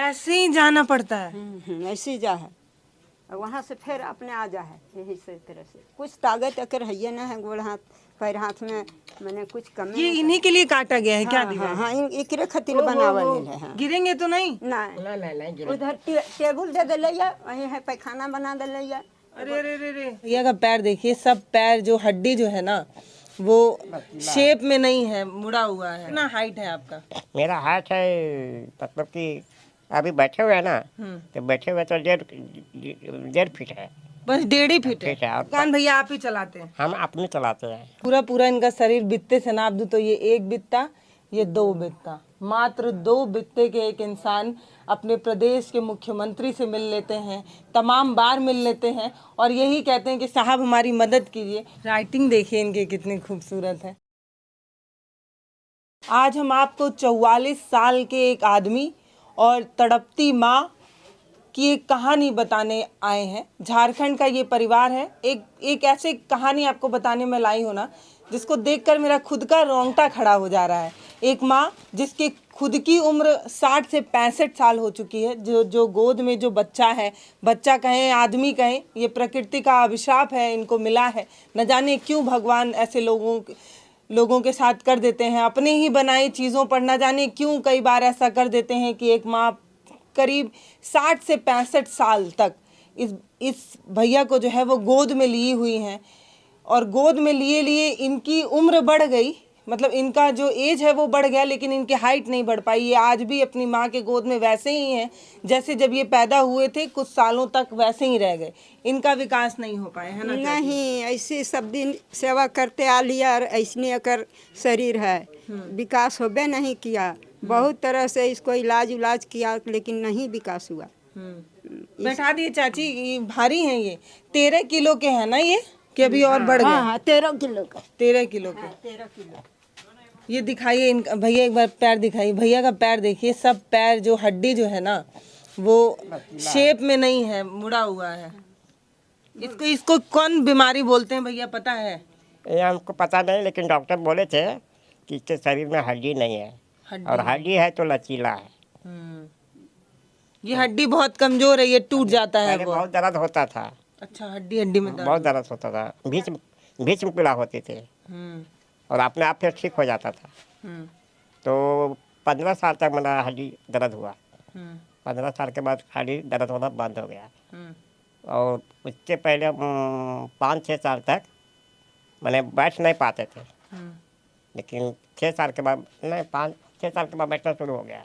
ऐसे ही जाना पड़ता है। ऐसे ही जा है और वहाँ से फिर अपने आ जा है, यही से तरह से कुछ ताकत अकर है ना है, गोड़ हाथ पैर हाथ में मैंने कुछ कमी ये इन्हीं के लिए काटा गया है क्या दीवार? हाँ एकरे खातिर बनावल है। हाँ गिरेंगे तो नहीं? नहीं उधर टेबल दे दिले या वही है पैखाना बना दिले या। अरे अरे अरे अरे, भैया का पैर देखिए, सब पैर जो हड्डी जो है ना वो शेप में नहीं है, मुड़ा हुआ है। कितना हाइट है आपका? मेरा हाइट है मतलब कि अभी बैठे हुए हैं ना, तो बैठे हुए तो 1.5 फीट है, बस 1.5 फीट है। फीट है। और दुकान भैया आप ही चलाते हैं? हम अपने चलाते हैं। पूरा पूरा इनका शरीर बित्ते से नाप दूं तो ये 1 बित्ता, ये 2 बित्ता, मात्र 2 बित्ते के एक इंसान अपने प्रदेश के मुख्यमंत्री से मिल लेते हैं, तमाम बार मिल लेते हैं और यही कहते हैं कि साहब हमारी मदद कीजिए। राइटिंग देखिए इनकी कितनी खूबसूरत है। आज हम आपको 44 साल के एक आदमी और तड़पती माँ की एक कहानी बताने आए हैं। झारखंड का ये परिवार है। एक ऐसे कहानी आपको बताने में लाई हो ना, जिसको देखकर मेरा खुद का रोंगटा खड़ा हो जा रहा है। एक माँ जिसकी खुद की उम्र 60 से 65 साल हो चुकी है, जो गोद में जो बच्चा है, बच्चा कहें आदमी कहें, ये प्रकृति का अभिशाप है, इनको मिला है। न जाने क्यों भगवान ऐसे लोगों के साथ कर देते हैं, अपने ही बनाई चीज़ों पर न जाने क्यों कई बार ऐसा कर देते हैं कि एक माँ करीब 60 से 65 साल तक इस भैया को जो है वो गोद में ली हुई हैं और गोद में लिए इनकी उम्र बढ़ गई, मतलब इनका जो एज है वो बढ़ गया, लेकिन इनकी हाइट नहीं बढ़ पाई। ये आज भी अपनी माँ के गोद में वैसे ही हैं जैसे जब ये पैदा हुए थे, कुछ सालों तक वैसे ही रह गए। इनका विकास नहीं हो पाया है ना? नहीं, ऐसे सब दिन सेवा करते आ लिया और ऐसने अकर शरीर है, विकास होबे नहीं किया। बहुत तरह से इसको इलाज किया लेकिन नहीं विकास हुआ। बैठा दिए चाची, ये भारी हैं, ये 13 किलो के हैं ना ये, कि अभी और बढ़ गए? हाँ 13 किलो का। 13 किलो के। 13 किलो। ये दिखाइए इनका, भैया एक बार पैर दिखाइए। भैया का पैर देखिए, सब पैर जो हड्डी जो है ना वो शेप में नहीं है, मुड़ा हुआ है। इसको कौन बीमारी बोलते हैं भैया, पता है? ये हमको पता नहीं, लेकिन डॉक्टर बोले थे कि इसके शरीर में हड्डी नहीं है, और हड्डी है तो लचीला है। ये हड्डी बहुत कमजोर है, ये टूट जाता है। पहले बहुत दर्द होता था। अच्छा, हड्डी में दर्द? बहुत दर्द होता था, बीच में पीड़ा होती थी और अपने आप फिर ठीक हो जाता था। तो 15 साल तक मेरा हड्डी दर्द हुआ। 15 साल के बाद हड्डी दर्द होना बंद हो गया। और उसके पहले 5-6 साल तक मैंने बैठ नहीं पाते थे, लेकिन 6 साल के बाद, नहीं 5-6 साल के बाद बैठना शुरू हो गया।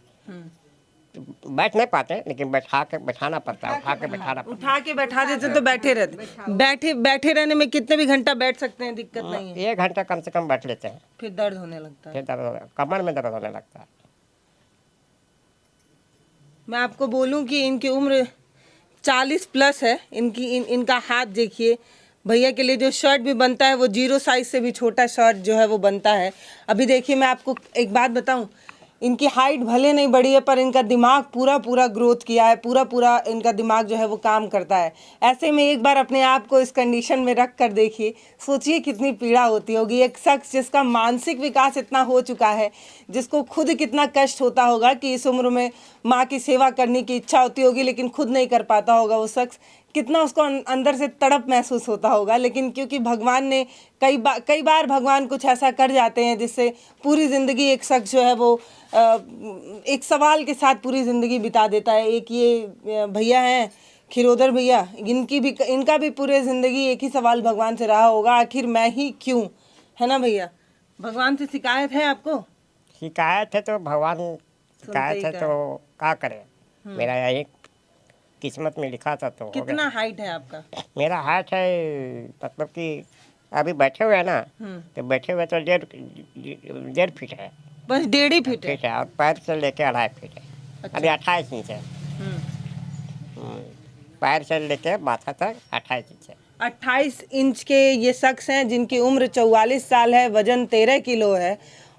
बैठ नहीं पाते, लेकिन बैठाना पड़ता है, उठा के बैठाना पड़ता है। उठा के बैठा देते तो बैठे रहते। बैठे रहने में कितने भी घंटा बैठ सकते हैं, दिक्कत नहीं है। 1 घंटा कम से कम बैठ लेते हैं, फिर दर्द होने लगता है। फिर दर्द, कमर में दर्द होने लगता है। मैं आपको बोलूं कि इनकी उम्र 40 प्लस है। इनका हाथ देखिए। भैया के लिए जो शर्ट भी बनता है वो 0 साइज से भी छोटा शर्ट जो है वो बनता है। अभी देखिए, मैं आपको एक बात बताऊं, इनकी हाइट भले नहीं बढ़ी है पर इनका दिमाग पूरा ग्रोथ किया है, पूरा इनका दिमाग जो है वो काम करता है। ऐसे में एक बार अपने आप को इस कंडीशन में रख कर देखिए, सोचिए कितनी पीड़ा होती होगी। एक शख्स जिसका मानसिक विकास इतना हो चुका है, जिसको खुद कितना कष्ट होता होगा कि इस उम्र में माँ की सेवा करने की इच्छा होती होगी लेकिन खुद नहीं कर पाता होगा वो शख्स, कितना उसको अंदर से तड़प महसूस होता होगा। लेकिन क्योंकि भगवान ने कई बार भगवान कुछ ऐसा कर जाते हैं जिससे पूरी ज़िंदगी एक शख्स जो है वो एक सवाल के साथ पूरी ज़िंदगी बिता देता है। एक ये भैया हैं खिरोदर भैया, इनका भी पूरे ज़िंदगी एक ही सवाल भगवान से रहा होगा, आखिर मैं ही क्यों, है ना भैया? भगवान से शिकायत है आपको? शिकायत है तो भगवान, शिकायत है तो क्या करे। मेरा यही किस्मत में लिखा था तो कितना हाइट है आपका? मेरा हाइट है मतलब कि अभी बैठे हुए हैं ना, तो बैठे हुए तो 1.5 फीट है, बस 1.5 फीट है। और पैर से लेके 2.5 फीट है। अच्छा। अभी 28 इंच है। पैर से लेके माथा तक 28 इंच है। 28 इंच के ये शख्स हैं जिनकी उम्र 44 साल है, वजन 13 किलो है।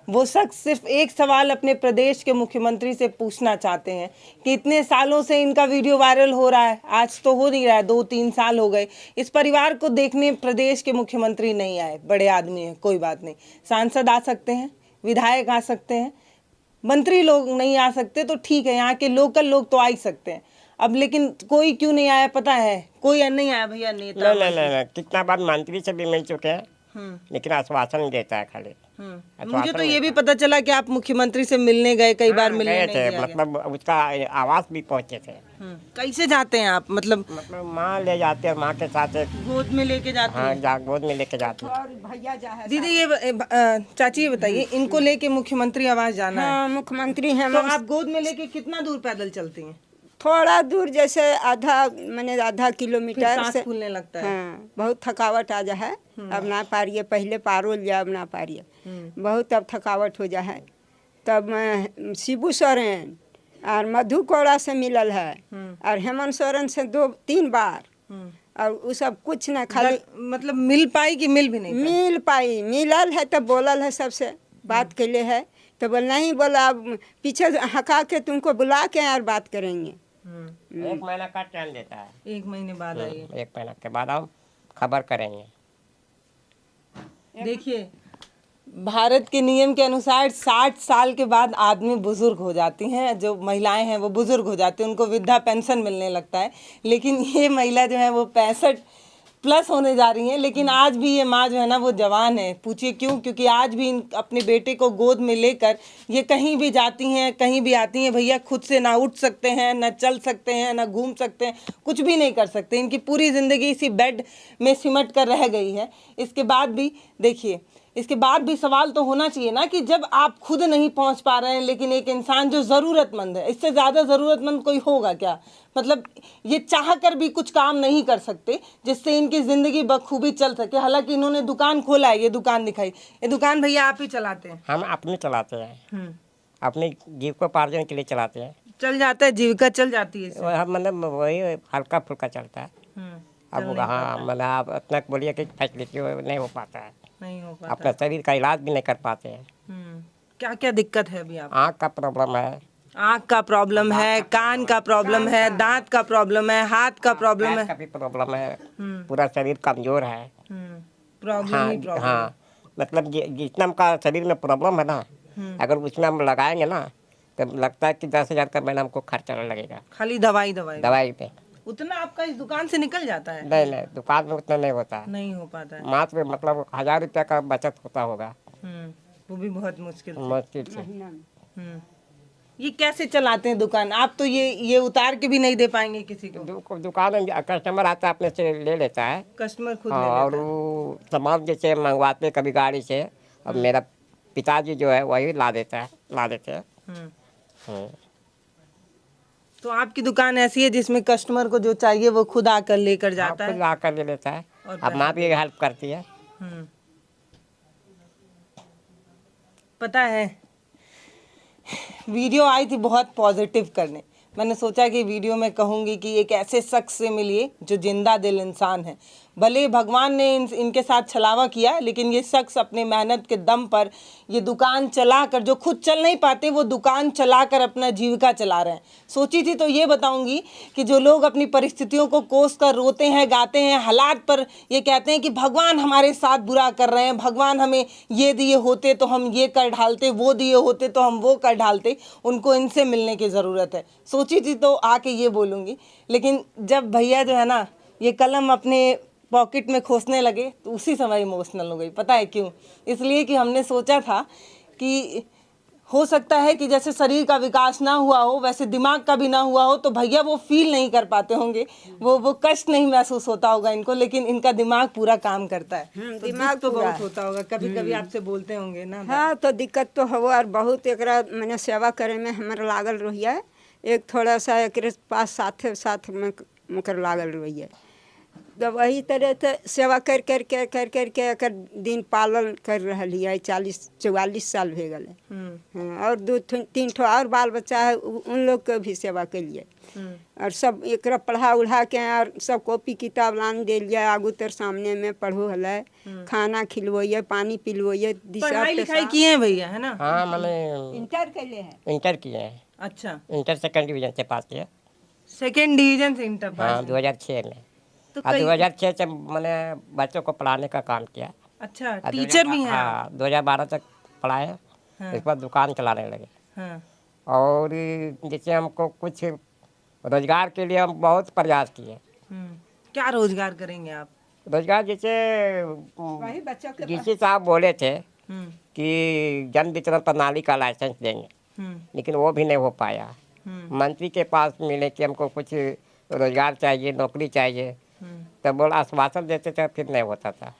वो शख्स सिर्फ एक सवाल अपने प्रदेश के मुख्यमंत्री से पूछना चाहते हैं कि इतने सालों से इनका वीडियो वायरल हो रहा है, आज तो हो नहीं रहा है, 2-3 साल हो गए, इस परिवार को देखने प्रदेश के मुख्यमंत्री नहीं आए। बड़े आदमी हैं, कोई बात नहीं, सांसद आ सकते हैं, विधायक आ सकते हैं, मंत्री लोग नहीं आ सकते तो ठीक है, यहाँ के लोकल लोग तो आ ही सकते हैं। अब लेकिन कोई क्यों नहीं आया पता है? कोई नहीं आया भैया नेता। नहीं, कितना बार मंत्री से भी मिल चुके हैं, लेकिन आश्वासन देता है खाली। मुझे तो ये भी पता चला कि आप मुख्यमंत्री से मिलने गए, कई बार मिलने गए नहीं थे, दिया गया। मतलब उसका आवास भी पहुंचे थे। कैसे जाते हैं आप? मतलब माँ ले जाते हैं, माँ के साथ गोद में लेके जाते हाँ हैं? गोद में लेके जाते हैं। और भैया जा है दीदी ये चाची ये बताइए, इनको लेके मुख्यमंत्री आवास जाना है हाँ मुख्यमंत्री तो हेमंत आप गोद में लेके कितना दूर पैदल चलती हैं? थोड़ा दूर जैसे आधा फिर किलोमीटर सांस से। फूलने लगता है। हाँ बहुत थकावट आ जा है, अब ना पा रही है, पहले पारो लिया अब ना पा रही है, बहुत अब थकावट हो जा है। तब मैं शिबू सोरेन और मधु कोड़ा से मिलल है और हेमंत सोरेन से 2-3 बार, और वो सब कुछ ना खाली मतलब मिल पाई कि मिल भी नहीं पाई? मिल पाई, मिलल है तो बोलल है, सबसे बात के लिए है तो बोल नहीं बोला, अब पीछे हका के तुमको बुला के और बात करेंगे। 1 महीना का टाइम देता है। 1 महीने बाद आइए। 1 महीना के बाद हम खबर करेंगे। देखिए भारत के नियम के अनुसार 60 साल के बाद आदमी बुजुर्ग हो जाती हैं, जो महिलाएं हैं वो बुजुर्ग हो जाती हैं, उनको वृद्धा पेंशन मिलने लगता है। लेकिन ये महिला जो है वो 65 प्लस होने जा रही हैं, लेकिन आज भी ये माँ जो है ना वो जवान है। पूछिए क्यों? क्योंकि आज भी अपने बेटे को गोद में लेकर ये कहीं भी जाती हैं, कहीं भी आती हैं। भैया खुद से ना उठ सकते हैं, ना चल सकते हैं, ना घूम सकते हैं, कुछ भी नहीं कर सकते। इनकी पूरी ज़िंदगी इसी बेड में सिमट कर रह गई है। इसके बाद भी देखिए, इसके बाद भी सवाल तो होना चाहिए ना कि जब आप खुद नहीं पहुंच पा रहे हैं, लेकिन एक इंसान जो ज़रूरतमंद है, इससे ज़्यादा ज़रूरतमंद कोई होगा क्या? मतलब ये चाह कर भी कुछ काम नहीं कर सकते जिससे इनकी ज़िंदगी बखूबी चल सके। हालांकि इन्होंने दुकान खोला है, ये दुकान दिखाई, ये दुकान भैया आप ही चलाते हैं? हम अपने चलाते हैं, अपने जीविकोपार्जन के लिए चलाते हैं। चल जाता है, जीविका चल जाती है इससे? हम मतलब वही हल्का फुल्का चलता है। अब हाँ मतलब आप इतना बोलिए कि फैसिलिटी नहीं हो पाता है, नहीं हो पाता। अपना शरीर का इलाज भी नहीं कर पाते हैं। क्या क्या दिक्कत है अभी आप? आँख का प्रॉब्लम है, आँख का प्रॉब्लम है, कान का प्रॉब्लम है, दांत का प्रॉब्लम है, हाथ का प्रॉब्लम है। का भी प्रॉब्लम है, पूरा शरीर कमजोर है। प्रॉब्लम ही प्रॉब्लम। हाँ मतलब जितना का शरीर में प्रॉब्लम है ना, अगर उसमें हम लगाएंगे ना तो लगता है कि 10,000 का महीना हमको खर्चा लगेगा खाली दवाई दवाई दवाई पे। उतना आपका इस दुकान से निकल जाता है? नहीं, दुकान में उतना नहीं होता है, नहीं हो पाता है। मात्र मतलब 1,000 रुपया का बचत होता होगा, वो भी बहुत मुश्किल से। मुश्किल से। ये कैसे चलाते हैं दुकान? आप तो ये उतार के भी नहीं दे पाएंगे किसी को? दुकान में कस्टमर आता है अपने से ले लेता है। कस्टमर खुद हाँ, ले और लेता है। वो सामान जैसे मंगवाते कभी गाड़ी से, अब मेरा पिताजी जो है वही ला देते हैं। तो आपकी दुकान ऐसी है जिसमें कस्टमर को जो चाहिए वो खुद आकर लेकर जाता है? खुद आकर ले लेता है, और अब माँ भी हेल्प करती है। पता है वीडियो आई थी बहुत पॉजिटिव करने, मैंने सोचा कि वीडियो में कहूँगी कि एक ऐसे शख्स से मिलिए जो जिंदा दिल इंसान है। भले भगवान ने इनके साथ छलावा किया, लेकिन ये शख्स अपने मेहनत के दम पर ये दुकान चलाकर, जो खुद चल नहीं पाते वो दुकान चलाकर अपना जीविका चला रहे हैं। सोची थी तो ये बताऊंगी कि जो लोग अपनी परिस्थितियों को कोस कर रोते हैं, गाते हैं, हालात पर ये कहते हैं कि भगवान हमारे साथ बुरा कर रहे हैं, भगवान हमें ये दिए होते तो हम ये कर ढालते, वो दिए होते तो हम वो कर ढालते, उनको इनसे मिलने की ज़रूरत है। सोची थी तो आके ये बोलूँगी, लेकिन जब भैया जो है ना ये कलम अपने पॉकेट में खोसने लगे तो उसी समय इमोशनल हो गई। पता है क्यों? इसलिए कि हमने सोचा था कि हो सकता है कि जैसे शरीर का विकास ना हुआ हो वैसे दिमाग का भी ना हुआ हो, तो भैया वो फील नहीं कर पाते होंगे, वो कष्ट नहीं महसूस होता होगा इनको, लेकिन इनका दिमाग पूरा काम करता है। तो दिमाग तो पूरा बहुत होता होगा, कभी कभी आपसे बोलते होंगे ना? हाँ तो दिक्कत तो हो, और बहुत एकरा मैंने सेवा करे में हमारा लागल रही है। एक थोड़ा सा एक पास साथ में मकर लागल रही है, तो वही तरह से सेवा कर कर के एकर दिन पालन कर रही है। 40-44 साल हो गए। और 2-3 ठो और बाल बच्चा है, उन लोग के भी सेवा के लिए, और सब एकरा पढ़ा उढ़ा के और सब कॉपी किताब लान दे लिया, आगू तर सामने में पढ़ो हल, खाना खिलवइए, पानी पिलवइए। पढ़ाई लिखाई किए हैं भैया, है ना? हाँ मैंने इंटर के लिए है। इंटर किए हैं। अच्छा, इंटर 2nd डिवीजन से पास किया। 2nd डिवीजन से इंटर पास? हाँ 2006 में। तो 2006 से मैंने बच्चों को पढ़ाने का काम किया। अच्छा, टीचर भी हैं? हाँ 2012 तक पढ़ाए, इसके बाद दुकान चलाने लगे। हाँ। और जैसे हमको कुछ रोजगार के लिए हम बहुत प्रयास किए। क्या रोजगार करेंगे आप? रोजगार जैसे वही बच्चों के डीसी साहब बोले थे हम्म कि जन वितरण प्रणाली का लाइसेंस देंगे, हम्म लेकिन वो भी नहीं हो पाया। मंत्री के पास मिले कि हमको कुछ रोजगार चाहिए, नौकरी चाहिए, तब बोला आश्वासन देते थे, फिर नहीं होता था।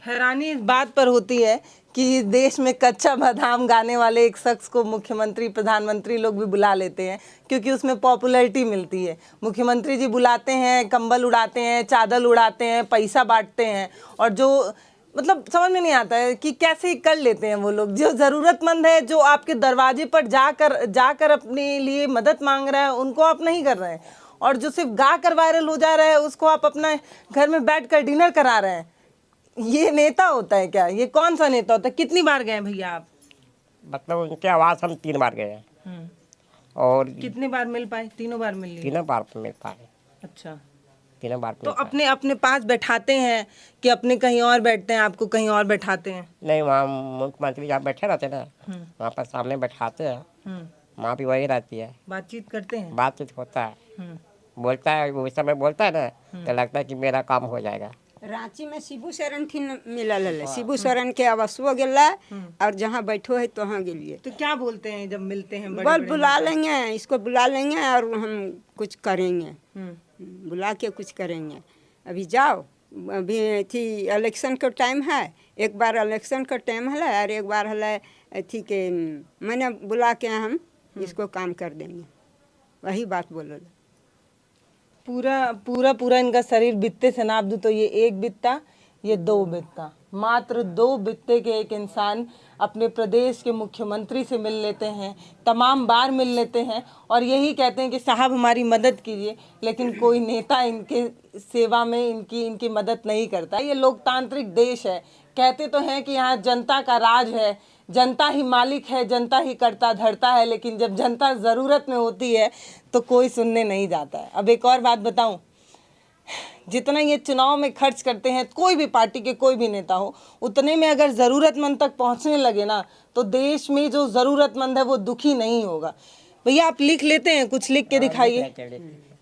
हैरानी इस बात पर होती है कि देश में कच्चा बादाम गाने वाले एक शख्स को मुख्यमंत्री प्रधानमंत्री लोग भी बुला लेते हैं, क्योंकि उसमें पॉपुलैरिटी मिलती है। मुख्यमंत्री जी बुलाते हैं, कंबल उड़ाते हैं, चादर उड़ाते हैं, पैसा बांटते हैं, और जो मतलब समझ में नहीं आता है कि कैसे कर लेते हैं वो लोग। जो ज़रूरतमंद है, जो आपके दरवाजे पर जाकर अपने लिए मदद मांग रहा है, उनको आप नहीं कर रहे हैं, और जो सिर्फ गा कर वायरल हो जा रहा है उसको आप अपना घर में बैठ कर डिनर करा रहे हैं। ये नेता होता है क्या? ये कौन सा नेता होता है? कितनी बार गए भैया आप? मतलब उनके आवास हम 3 बार गए हैं। और कितने बार मिल पाए? तीनों बार मिल लिए? 3 बार मिल पाए। अच्छा, 3 बार तो मिल पाए। अपने अपने पास बैठाते हैं कि अपने कहीं और बैठते हैं, आपको कहीं और बैठाते हैं? नहीं, वहाँ मुख्यमंत्री जहाँ बैठे रहते ना, वहाँ पर सामने बैठाते हैं, वहाँ भी वही रहती है, बातचीत करते हैं? बातचीत होता है, बोलता है, वो उस समय बोलता है ना, तो लगता है कि मेरा काम हो जाएगा। रांची में शिबू सोरेन थी मिलल है, शिबू सोरेन के आवासो गेला, और जहाँ बैठो है तो वहाँ गेलिए। तो क्या बोलते हैं जब मिलते हैं? बोल बुला लेंगे, इसको बुला लेंगे और हम कुछ करेंगे, बुला के कुछ करेंगे। अभी जाओ, अभी थी इलेक्शन का टाइम है, एक बार इलेक्शन का टाइम है और एक बार है थी के मैंने बुला के हम इसको काम कर देंगे, वही बात बोलो। पूरा इनका शरीर बित्ते से नाप दूं तो ये 1 बित्ता, ये 2 बित्ता, मात्र 2 बित्ते के एक इंसान अपने प्रदेश के मुख्यमंत्री से मिल लेते हैं, तमाम बार मिल लेते हैं, और यही कहते हैं कि साहब हमारी मदद कीजिए, लेकिन कोई नेता इनके सेवा में इनकी मदद नहीं करता। ये लोकतांत्रिक देश है, कहते तो हैं कि यहाँ जनता का राज है, जनता ही मालिक है, जनता ही करता धरता है, लेकिन जब जनता ज़रूरत में होती है तो कोई सुनने नहीं जाता है। अब एक और बात बताऊं, जितना ये चुनाव में खर्च करते हैं कोई भी पार्टी के कोई भी नेता हो, उतने में अगर ज़रूरतमंद तक पहुंचने लगे ना, तो देश में जो ज़रूरतमंद है वो दुखी नहीं होगा। भैया आप लिख लेते हैं? कुछ लिख के दिखाइए।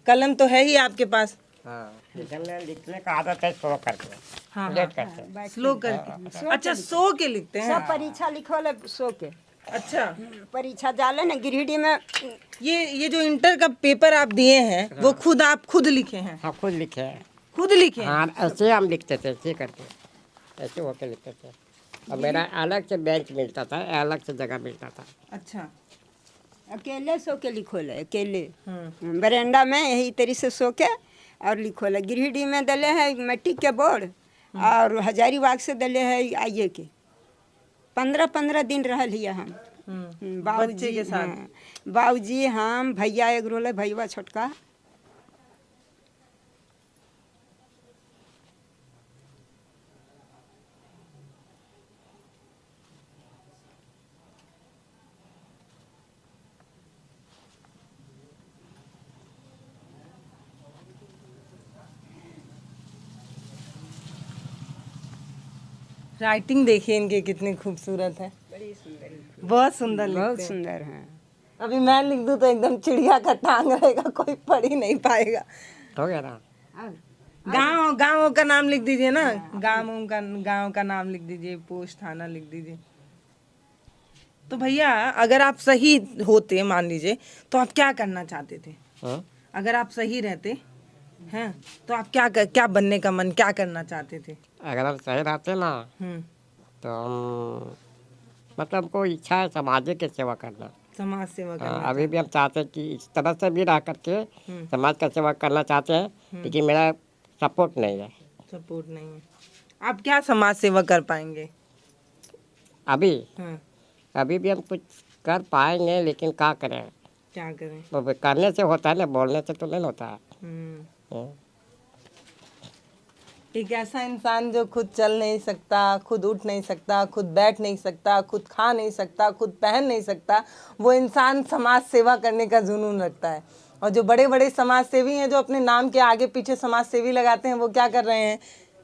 कलम तो है ही आपके पास? हाँ, लिखने का आदत है, स्लो करके। हाँ, लेट करते हैं। स्लो करके। अच्छा, सो के लिखते हैं? सब परीक्षा लिखल सो के। अच्छा, परीक्षा जाले ना गिरिडीह में। ये जो इंटर का पेपर आप दिए हैं, वो आप खुद लिखे हैं? हाँ, खुद लिखे हैं। खुद लिखे हैं? हाँ, ऐसे हम लिखते थे, ऐसे करके, ऐसे होके लिखते थे। और मेरा अलग से बेंच मिलता था, अलग से जगह मिलता था। अच्छा, अकेले सो के लिखोल है, अकेले बरामदा में यही तरी से सो के और लिखोल है। गिरिडीह में दले है मिट्टी के बोर्ड, और हजारीबाग से दले है आइए के। 15-15 दिन रह लिया हम बच्चे के साथ। हाँ, बाबूजी हम भैया एक रोले, भैया छोटका। राइटिंग देखिए इनके कितनी खूबसूरत है, बड़ी सुंदर, बहुत सुंदर लिखते बहुत हैं। सुंदर है। अभी मैं लिख दूं तो एकदम चिड़िया का टांग रहेगा, कोई पढ़ ही नहीं पाएगा। हो गया ना? गांव का नाम लिख दीजिए ना, गांव का नाम लिख दीजिए, पोस्ट थाना लिख दीजिए। तो भैया अगर आप सही होते, मान लीजिए, तो आप क्या करना चाहते थे? हाँ? अगर आप सही रहते हैं तो आप क्या बनने का मन, क्या करना चाहते थे? अगर हम सही रहते ना, तो हम मतलब हमको इच्छा है सामाजिक सेवा करना। समाज सेवा करना। अभी भी हम चाहते हैं कि इस तरह से भी रह करके समाज का सेवा करना चाहते हैं, लेकिन मेरा सपोर्ट नहीं है। सपोर्ट नहीं है। आप क्या समाज सेवा कर पाएंगे? अभी भी हम कुछ कर पाएंगे, लेकिन क्या करें? क्या करें? वो करने से होता है ना, बोलने से तो नहीं होता है। एक ऐसा इंसान जो खुद चल नहीं सकता, खुद उठ नहीं सकता, खुद बैठ नहीं सकता, खुद खा नहीं सकता, खुद पहन नहीं सकता, वो इंसान समाज सेवा करने का जुनून रखता है। और जो बड़े बड़े समाज सेवी हैं, जो अपने नाम के आगे पीछे समाज सेवी लगाते हैं, वो क्या कर रहे हैं?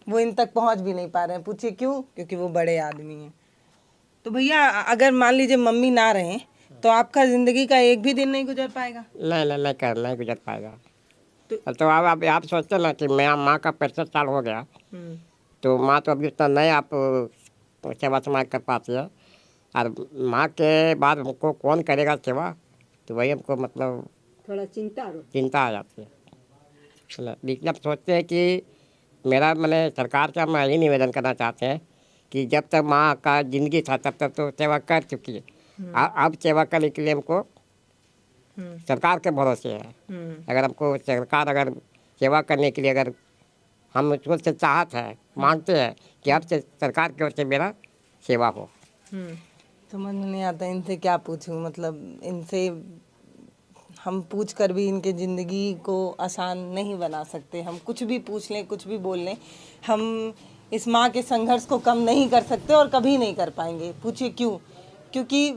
वो इन तक पहुंच भी नहीं पा रहे हैं। पूछिए क्यों? क्योंकि वो बड़े आदमी हैं। तो भैया अगर मान लीजिए मम्मी ना रहें तो आपका जिंदगी का एक भी दिन नहीं गुजर पाएगा? नहीं गुजर पाएगा। तो अब आप सोचते ना कि मैं माँ का 65 साल हो गया, तो माँ तो अभी उतना नहीं आप सेवा समाज कर पाती है, और माँ के बाद हमको कौन करेगा सेवा, तो वही हमको मतलब थोड़ा चिंता आ जाती है। लेकिन अब सोचते हैं कि मेरा मैंने सरकार से हम यही निवेदन करना चाहते हैं कि जब तक माँ का जिंदगी था तब तक तो सेवा कर चुकी है, अब सेवा करने के लिए हमको सरकार के भरोसे है। अगर हमको सरकार अगर सेवा करने के लिए अगर हम उसको से चाहत है, मांगते हैं कि अब से सरकार की ओर से मेरा सेवा हो। समझ में नहीं आता इनसे क्या पूछूं, मतलब इनसे हम पूछ कर भी इनके ज़िंदगी को आसान नहीं बना सकते। हम कुछ भी पूछ लें, कुछ भी बोल लें, हम इस माँ के संघर्ष को कम नहीं कर सकते और कभी नहीं कर पाएंगे। पूछिए क्यों? क्योंकि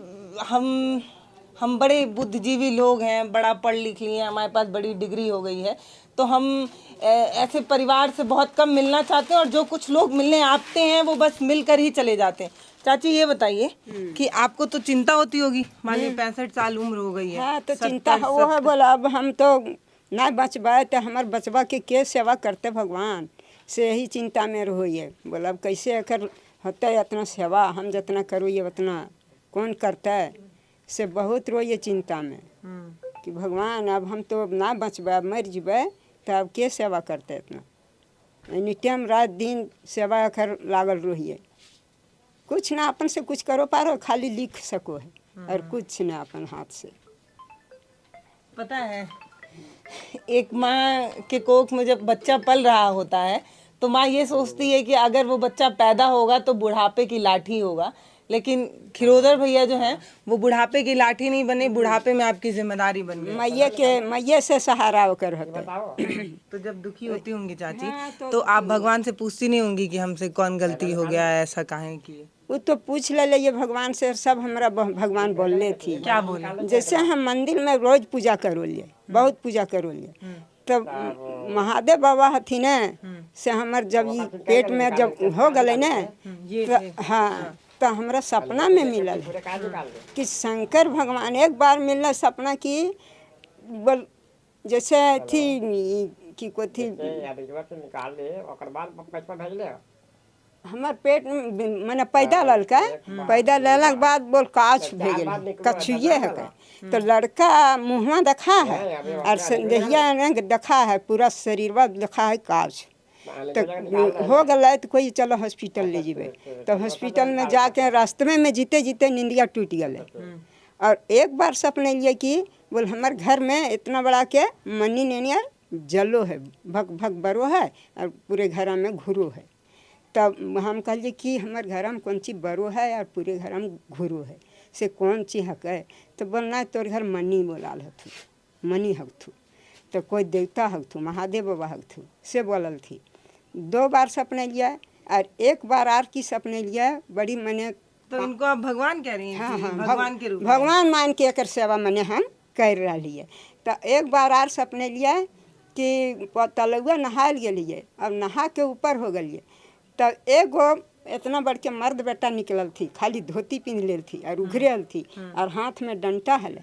हम बड़े बुद्धिजीवी लोग हैं, बड़ा पढ़ लिख लिए हैं, हमारे पास बड़ी डिग्री हो गई है, तो हम ऐसे परिवार से बहुत कम मिलना चाहते हैं, और जो कुछ लोग मिलने आते हैं वो बस मिलकर ही चले जाते हैं। चाची ये बताइए कि आपको तो चिंता होती होगी, मान लीजिए 65 साल उम्र हो गई है। हाँ, तो चिंता वो है, बोला अब हम तो ना बचबाए तो हमारे बचवा के सेवा करते भगवान से यही चिंता में रहोइए। बोला अब कैसे अकर होते इतना सेवा, हम जितना करोइए उतना कौन करता है, से बहुत रोइए चिंता में कि भगवान अब हम तो ना बचबा, मर जबे तो अब के सेवा करते इतना। एनी टाइम रात दिन सेवा कर लागल रहिए, कुछ ना अपन से कुछ करो पारो, खाली लिख सको है और कुछ ना अपन हाथ से। पता है, एक माँ के कोख में जब बच्चा पल रहा होता है तो माँ ये सोचती है कि अगर वो बच्चा पैदा होगा तो बुढ़ापे की लाठी होगा, लेकिन खिरोधर भैया जो हैं वो बुढ़ापे की लाठी नहीं बने, बुढ़ापे में आपकी जिम्मेदारी बन गई। मैये से सहारा होकर होता। तो जब दुखी होती होंगी चाची, हाँ, तो आप भगवान से पूछती नहीं होंगी कि हमसे कौन गलती हो गया, ऐसा काहे किए? वो तो पूछ ले ये भगवान से, सब हमरा भगवान बोलले थी। क्या बोले? जैसे हम मंदिर में रोज पूजा करो लिए, बहुत पूजा करो लिए, तब महादेव बाबा हथिन से हमर जब ये पेट में जब हो गए न, तो हाँ, तो हमरा सपना में मिलल कि शंकर भगवान एक बार मिलना सपना की बोल जैसे थी कि को थी हमार पेट में मैंने पैदा ललका, पैदा लेला के बाद बोल काछ भेजल कछुए है का, तो लड़का मुँहवा देखा है और देहिया ने देखा है, पूरा शरीरवा देखा है काछ। तो हो गया तो कोई चलो हॉस्पिटल ले जीवे, तो हॉस्पिटल में जाके रास्ते में जीते जीते नींदिया टूट गए। और एक बार सपने लिए कि बोल हमारे घर में इतना बड़ा के मनी नेनियर जलो है, भग भग बरो है और पूरे घर में घुरो है। तब हम कहलिए कि हमारे घर में कौन चीज़ बरो है और पूरे घर में घुरो है, से कौन चीज़ हक है? तो बोलना तोर घर मनी बोलाल हथु, मनी हक थू, तो कोई देवता हक थू, महादेव बाबा हक थू, से बोलल थी। 2 बार सपने लिया और एक बार आर की सपने लिया बड़ी मैंने। तो इनको आप भगवान कह रही हैं? हाँ हाँ, भगवान के रूप में भगवान मान के एकर सेवा मैंने हम कर रही है। तो एक बार आर सपने लिया कि तलुआ नहा लिए, अब नहा के ऊपर हो गए, तब एगो इतना बड़ के मर्द बेटा निकलल थी, खाली धोती पिन लेल थी और उघरेल थी और हाथ में डंटा हले।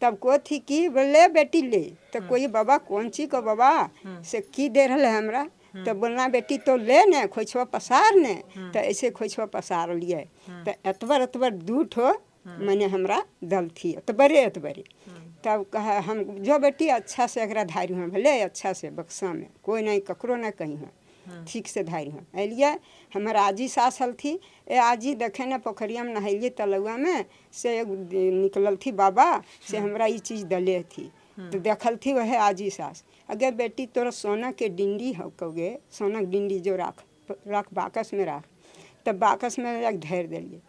तब को थी कि बोले बेटी ले, तो कोई बाबा कौन ची को बाबा से की दे रहे हमरा, तो बोलना बेटी तो ले ने खोछवा पसार ने, तो ऐसे खोछवा पसार लिए, तो एतबर दूठ हो मैंने हमरा दल थी एतबरे। तब कहा हम जो बेटी अच्छा से एकरा धारी हूँ, भले अच्छा से बक्सा में कोई नहीं ककरो ना कहीं हूँ, ठीक से धारी हूँ। एलिए हमार आजी सास हल थी, ए आजी देखे न पोखरिया में नहैलिए तलुआ में से निकलल थी बाबा से हमरा ये चीज़ दले थी, तो देखल थी वह आजी सास। अगर बेटी तोरा सोना के डिंडी हो कहोगे, सोना के डिंडी जो रख बाकस में रख, तब बाकस में रख धैर दिलिए।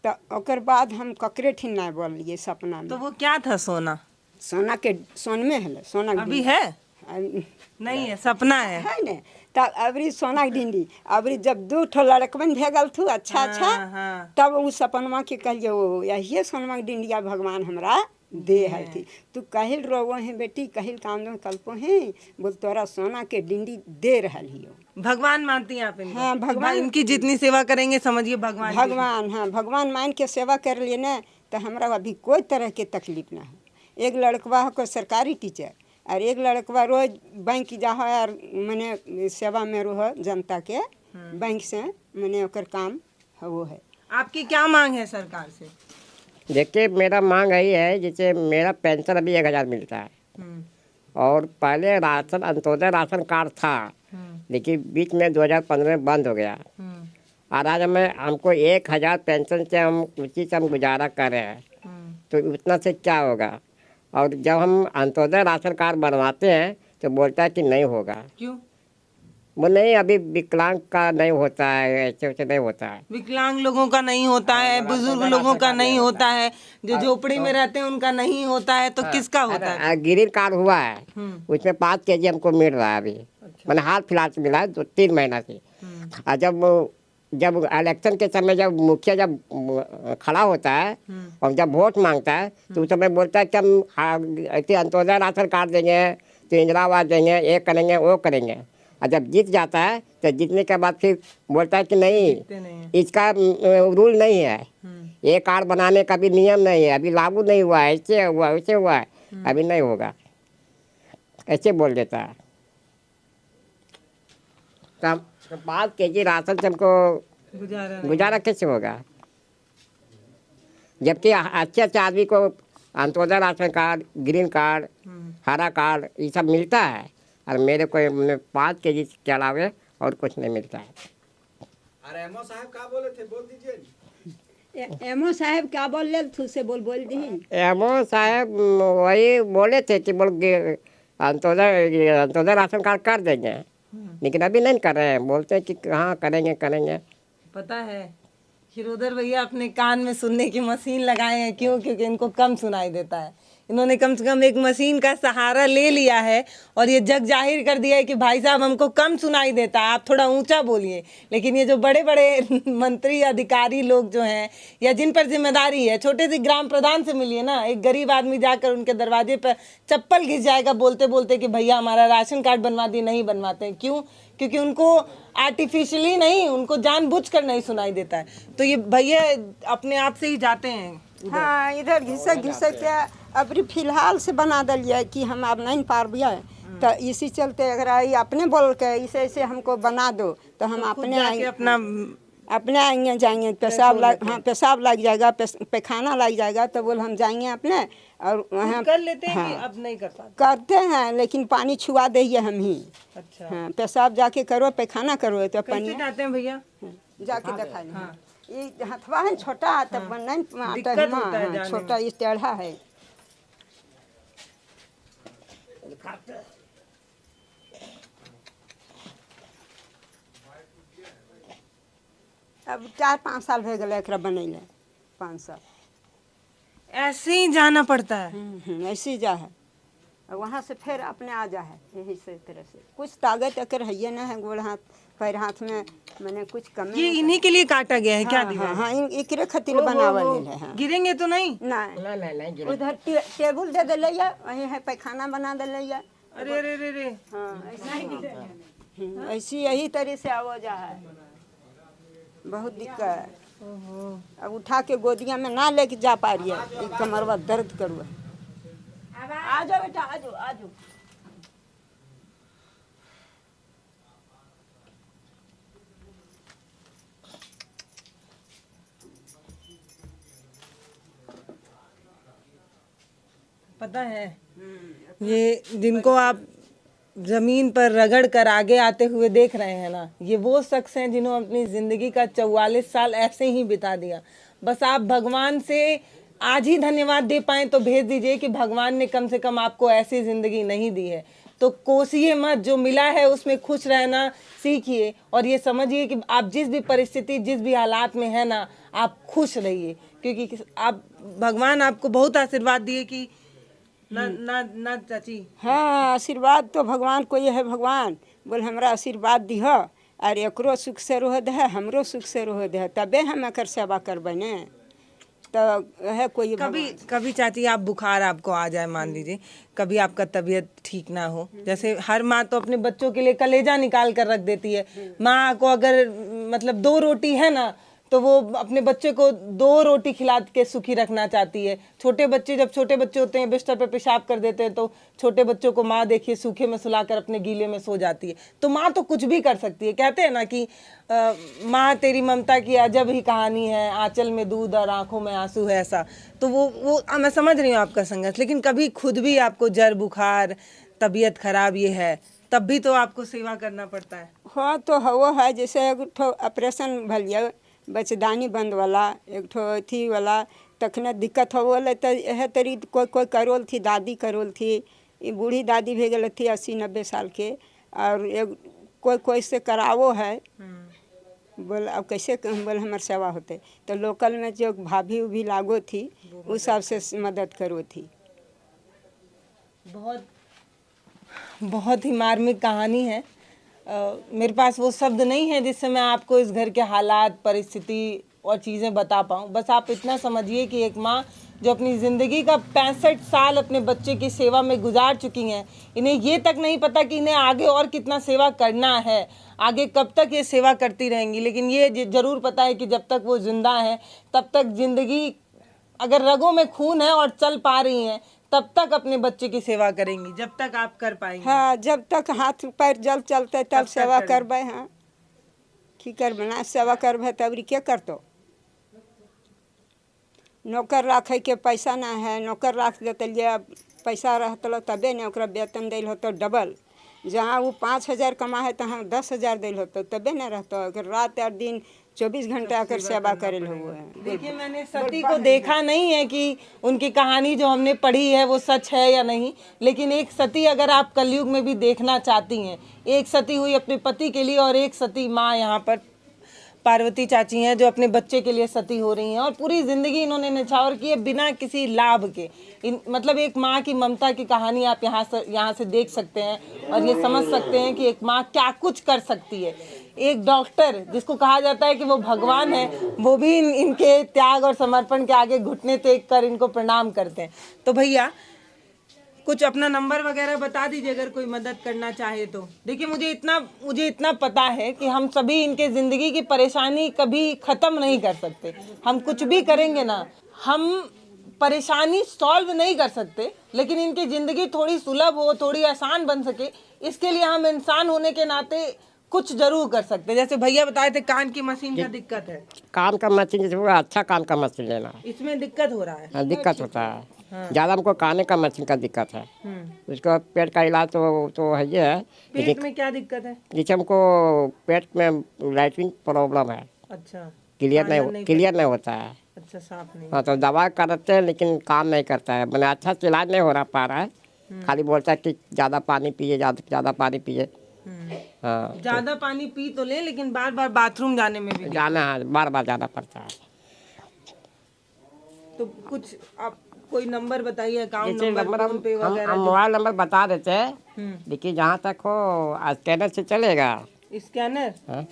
तो ओकर बाद हम ककरे ठिन ना बोलिए सपना में। तो वो क्या था? सोना? सोना के सोन में है, सोना के अभी है नहीं है, सपना है न। तब अबरी सोना के डिंडी अबरी जब 2 ठो लड़कबन भेगल थू अच्छा अच्छा, हाँ। तब उ सपनमा के कहलिए वो यही सोनमा के डिंडिया भगवान हमरा दे हल्थी तू कहिल रोवो है बेटी कहिल कांदो कल्पो है बोल तोरा सोना के डिंडी दे रहल हियो। भगवान मानती हैं आप इनको? हाँ, कि भगवान। भाई इनकी जितनी सेवा करेंगे समझिए भगवान की। भगवान, हाँ भगवान मान के सेवा कर लिए ना तो हमरा अभी कोई तरह के तकलीफ ना है। एक लड़कवा को सरकारी टीचर और एक लड़कवा रोज बैंक जा और मैंने सेवा में रहो जनता के बैंक से मैंने ओकर काम वो है। आपकी क्या मांग है सरकार से? देखिए मेरा मांग यही है, जैसे मेरा पेंशन अभी 1000 मिलता है हम्म, और पहले राशन अंत्योदय राशन कार्ड था, लेकिन बीच में 2015 में बंद हो गया। और आज हमको 1000 पेंशन से हम उसी से हम गुजारा कर रहे हैं, तो उतना से क्या होगा। और जब हम अंत्योदय राशन कार्ड बनवाते हैं तो बोलता है कि नहीं होगा। क्यों? वो नहीं, अभी विकलांग का नहीं होता है, ऐसे वैसे नहीं होता है। विकलांग लोगों का नहीं होता है, बुजुर्ग लोगों का नहीं होता है, जो झोपड़ी में रहते हैं उनका नहीं होता है, तो किसका होता है? ग्रीन कार्ड हुआ है, उसमें 5 kg हमको मिल रहा है अभी। मैंने हाल फिलहाल से मिला है 2-3 महीना से। और जब इलेक्शन के समय जब मुखिया जब खड़ा होता है और जब वोट मांगता है तो उस समय बोलता है कि हम ऐसे अंत्योदय राशन कार्ड देंगे, तो इंदिरा आवास देंगे, ये करेंगे वो करेंगे। और जब जीत जाता है तो जीतने के बाद फिर बोलता है कि नहीं, इसका रूल नहीं है, ये कार्ड बनाने का भी नियम नहीं है, अभी लागू नहीं हुआ है, ऐसे हुआ वैसे हुआ है, अभी नहीं होगा, ऐसे बोल देता है। तब 5 kg राशन से हमको गुजारा कैसे होगा? जबकि अच्छे अच्छे आदमी को Antyodaya ration card, green card, हरा कार्ड ये सब मिलता है, और मेरे को 5 kg के अलावे और कुछ नहीं मिलता है। अरे एमओ साहब क्या बोले थे, बोल दीजिए। एमओ साहब क्या बोल ले तू से बोल दी। एमओ साहब वही बोले थे कि बोल अंत्योदय राशन कार्ड कर देंगे, लेकिन अभी नहीं कर रहे हैं, बोलते हैं कि हाँ करेंगे। पता है खिरोधर भैया अपने कान में सुनने की मशीन लगाए हैं, क्यों? क्योंकि इनको कम सुनाई देता है। इन्होंने कम से कम एक मशीन का सहारा ले लिया है और ये जग जाहिर कर दिया है कि भाई साहब हमको कम सुनाई देता है, आप थोड़ा ऊंचा बोलिए। लेकिन ये जो बड़े बड़े मंत्री अधिकारी लोग जो हैं या जिन पर जिम्मेदारी है, छोटे से ग्राम प्रधान से मिलिए ना, एक गरीब आदमी जाकर उनके दरवाजे पर चप्पल घिस जाएगा बोलते बोलते कि भैया हमारा राशन कार्ड बनवा दिए, नहीं बनवाते हैं। क्यों? क्योंकि उनको आर्टिफिशियली नहीं, उनको जानबूझकर नहीं सुनाई देता है। तो ये भैया अपने आप से ही जाते हैं। हाँ, इधर घिसक के अभी फिलहाल से बना दिलिए कि हम अब नहीं पारबिया, तो इसी चलते अगर आई अपने बोल के इसे हमको बना दो तो हम अपने अपने आएंगे जाएंगे, पेशाब लग जाएगा, पैखाना लग जाएगा, तो बोल हम जाएंगे अपने और वहाँ कर लेते हैं कि अब नहीं कर पाते? करते हैं, लेकिन पानी छुआ देंगे हम ही। अच्छा, हाँ, पेशाब जाके करो, पैखाना करो, तो पानी जाते हैं भैया जाके दिखा लें। ये हथवा है छोटा, तब नहीं आता है, छोटा ये टेढ़ा है। अब 4-5 साल हो गए एकरा बनैले, 5 साल ऐसे ही जाना पड़ता है। ऐसे ही जा है, और वहाँ से फिर अपने आ जा है। यही से तरह से कुछ ताकत अकर है ना है, गोड़ हाथ पैर हाथ में मैंने कुछ कमी। ये इन्हीं के लिए काटा गया है क्या? हाँ, हाँ, एकरे खातिर बनावल है। हाँ, गिरेंगे तो नहीं? नहीं, उधर टेबल दे दिले या वहीं है, पैखाना बना दिले या। अरे अरे अरे अरे, हाँ, ऐसी यही तरह से आवो जा है, बहुत दिक्कत है। अब उठा के गोदिया में ना लेके जा पा रही है, कमरवा दर्द करो। आ जाओ बेटा, आ जाओ। पता है ये जिनको आप जमीन पर रगड़ कर आगे आते हुए देख रहे हैं ना, ये वो शख्स हैं जिन्होंने अपनी जिंदगी का 44 साल ऐसे ही बिता दिया। बस आप भगवान से आज ही धन्यवाद दे पाएं तो भेज दीजिए कि भगवान ने कम से कम आपको ऐसी जिंदगी नहीं दी है। तो कोसिए मत, जो मिला है उसमें खुश रहना सीखिए, और ये समझिए कि आप जिस भी परिस्थिति, जिस भी हालात में है ना, आप खुश रहिए, क्योंकि आप भगवान आपको बहुत आशीर्वाद दिए कि ना चाची। हाँ, आशीर्वाद तो भगवान को ये है, भगवान बोल हमरा आशीर्वाद दिह, और एकरो सुख से रह दे, हमरो सुख से रह दे, तबे हम एकर सेवा करबे ने। तो है कोई कभी कभी चाची आप बुखार आपको आ जाए, मान लीजिए कभी आपका तबीयत ठीक ना हो, जैसे हर माँ तो अपने बच्चों के लिए कलेजा निकाल कर रख देती है। माँ को अगर मतलब 2 रोटी है ना तो वो अपने बच्चे को 2 रोटी खिला के सुखी रखना चाहती है। छोटे बच्चे जब छोटे बच्चे होते हैं बिस्तर पर पेशाब कर देते हैं तो छोटे बच्चों को माँ देखिए सूखे में सुलाकर अपने गीले में सो जाती है। तो माँ तो कुछ भी कर सकती है। कहते हैं ना कि माँ तेरी ममता की अजब ही कहानी है, आंचल में दूध और आंखों में आंसू है, ऐसा। तो वो मैं समझ रही हूँ आपका संघर्ष, लेकिन कभी खुद भी आपको जर बुखार तबीयत खराब ये है तब भी तो आपको सेवा करना पड़ता है। हाँ तो वो है, जैसे एक ठो ऑपरेशन भलिया बच्चेदानी बंद वाला, एक ठो थी वाला तखने दिक्कत हो वाला, तो यह तरी कोई करोल थी, दादी करोल थी, ये बूढ़ी दादी भी गल थी 80-90 साल के, और एक कोई से करावो है। बोल अब कैसे बोल हमारे सेवा होते, तो लोकल में जो भाभी भी लागो थी उस हिसाब से मदद करो थी। बहुत बहुत ही मार्मिक कहानी है। मेरे पास वो शब्द नहीं है जिससे मैं आपको इस घर के हालात, परिस्थिति और चीज़ें बता पाऊँ। बस आप इतना समझिए कि एक माँ जो अपनी ज़िंदगी का 65 साल अपने बच्चे की सेवा में गुजार चुकी हैं, इन्हें ये तक नहीं पता कि इन्हें आगे और कितना सेवा करना है, आगे कब तक ये सेवा करती रहेंगी। लेकिन ये ज़रूर पता है कि जब तक वो जिंदा हैं तब तक ज़िंदगी, अगर रगों में खून है और चल पा रही हैं तब तक अपने बच्चे की सेवा करेंगी, जब तक आप कर पाएंगे। हाँ, जब तक हाथ पैर जल चलते तब सेवा करबे। हाँ, की करबे ना सेवा करबे तब क्या करतो। नौकर रखे के पैसा ना है, नौकर रख देते लिए पैसा रहता तबे ने ओकरा वेतन दिल होतो डबल। जहाँ वो 5,000 कमा है तहाँ 10,000 दिल होतो तबे न रहता। अगर रात और दिन 24 घंटा आकर सेवा करे हुए हैं। देखिए मैंने सती को देखा नहीं है कि उनकी कहानी जो हमने पढ़ी है वो सच है या नहीं, लेकिन एक सती अगर आप कलयुग में भी देखना चाहती हैं, एक सती हुई अपने पति के लिए और एक सती माँ यहाँ पर पार्वती चाची हैं जो अपने बच्चे के लिए सती हो रही हैं, और पूरी ज़िंदगी इन्होंने निछावर की है बिना किसी लाभ के। मतलब एक माँ की ममता की कहानी आप यहाँ से देख सकते हैं और ये समझ सकते हैं कि एक माँ क्या कुछ कर सकती है। एक डॉक्टर जिसको कहा जाता है कि वो भगवान है, वो भी इनके त्याग और समर्पण के आगे घुटने टेक कर इनको प्रणाम करते हैं। तो भैया कुछ अपना नंबर वगैरह बता दीजिए अगर कोई मदद करना चाहे तो। देखिए मुझे इतना पता है कि हम सभी इनके ज़िंदगी की परेशानी कभी ख़त्म नहीं कर सकते। हम कुछ भी करेंगे ना, हम परेशानी सॉल्व नहीं कर सकते, लेकिन इनकी ज़िंदगी थोड़ी सुलभ हो, थोड़ी आसान बन सके, इसके लिए हम इंसान होने के नाते कुछ जरूर कर सकते हैं। जैसे भैया बताए थे कान की मशीन का दिक्कत है, काम का मशीन जैसे वो अच्छा काम का मशीन लेना है। इसमें दिक्कत हो रहा है। हाँ, दिक्कत होता है। ज़्यादा हमको खाने का मशीन का दिक्कत है। उसका पेट का इलाज तो है ये है। पेट में क्या दिक्कत है? जैसे हमको पेट में लैट्रिन प्रॉब्लम है, अच्छा, क्लियर नहीं होता है। अच्छा, साफ नहीं। हाँ, तो दवा करते हैं लेकिन काम नहीं करता है, मैंने अच्छा से इलाज नहीं हो रहा पा रहा है। खाली बोलता है कि ज़्यादा पानी पिए, ज़्यादा पानी पिए। हाँ, ज़्यादा पानी पी तो ले, लेकिन बार बार बाथरूम जाने में भी जाना है, बार बार जाना पड़ता है। तो कुछ आप कोई नंबर बताइए, अकाउंट जैसे नंबर, फोन पे हम वगैरह। मोबाइल नंबर बता देते हैं, देखिए जहाँ तक हो स्कैनर से चलेगा। स्कैनर? हाँ?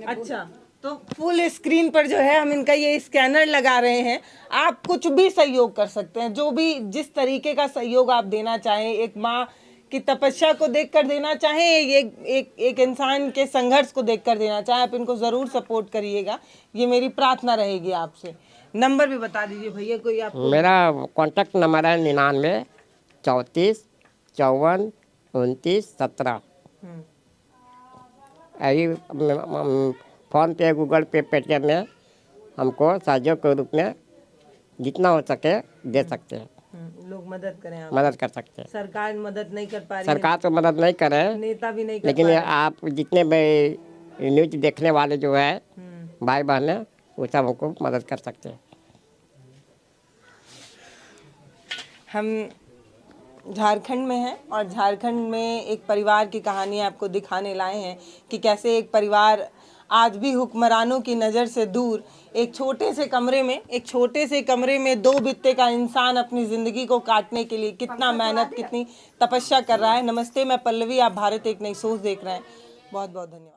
अच्छा, तो फुल स्क्रीन पर जो है हम इनका ये स्कैनर लगा रहे हैं। आप कुछ भी सहयोग कर सकते हैं, जो भी जिस तरीके का सहयोग आप देना चाहें, एक माँ की तपस्या को देखकर देना चाहें, एक इंसान के संघर्ष को देखकर देना चाहें, आप इनको ज़रूर सपोर्ट करिएगा, ये मेरी प्रार्थना रहेगी आपसे। नंबर भी बता दीजिए भैया कोई आप। मेरा कॉन्टैक्ट नंबर है 99 34 54 29 17। यही फ़ोन पे, गूगल पे, पेटीएम में हमको सहयोग के रूप में जितना हो सके दे सकते हैं। लोग मदद करें, आप मदद कर सकते हैं। सरकार मदद नहीं कर पा रही, सरकार तो मदद नहीं करे, नेता भी नहीं कर लेकिन पा रहे। आप जितने भी न्यूज देखने वाले जो है भाई बहन है, वो सब हमको मदद कर सकते हैं। हम झारखंड में हैं और झारखंड में एक परिवार की कहानी आपको दिखाने लाए हैं कि कैसे एक परिवार आज भी हुक्मरानों की नज़र से दूर एक छोटे से कमरे में 2 बित्ते का इंसान अपनी ज़िंदगी को काटने के लिए कितना मेहनत, कितनी तपस्या कर रहा है। नमस्ते, मैं पल्लवी, आप भारत एक नई सोच देख रहे हैं। बहुत बहुत धन्यवाद।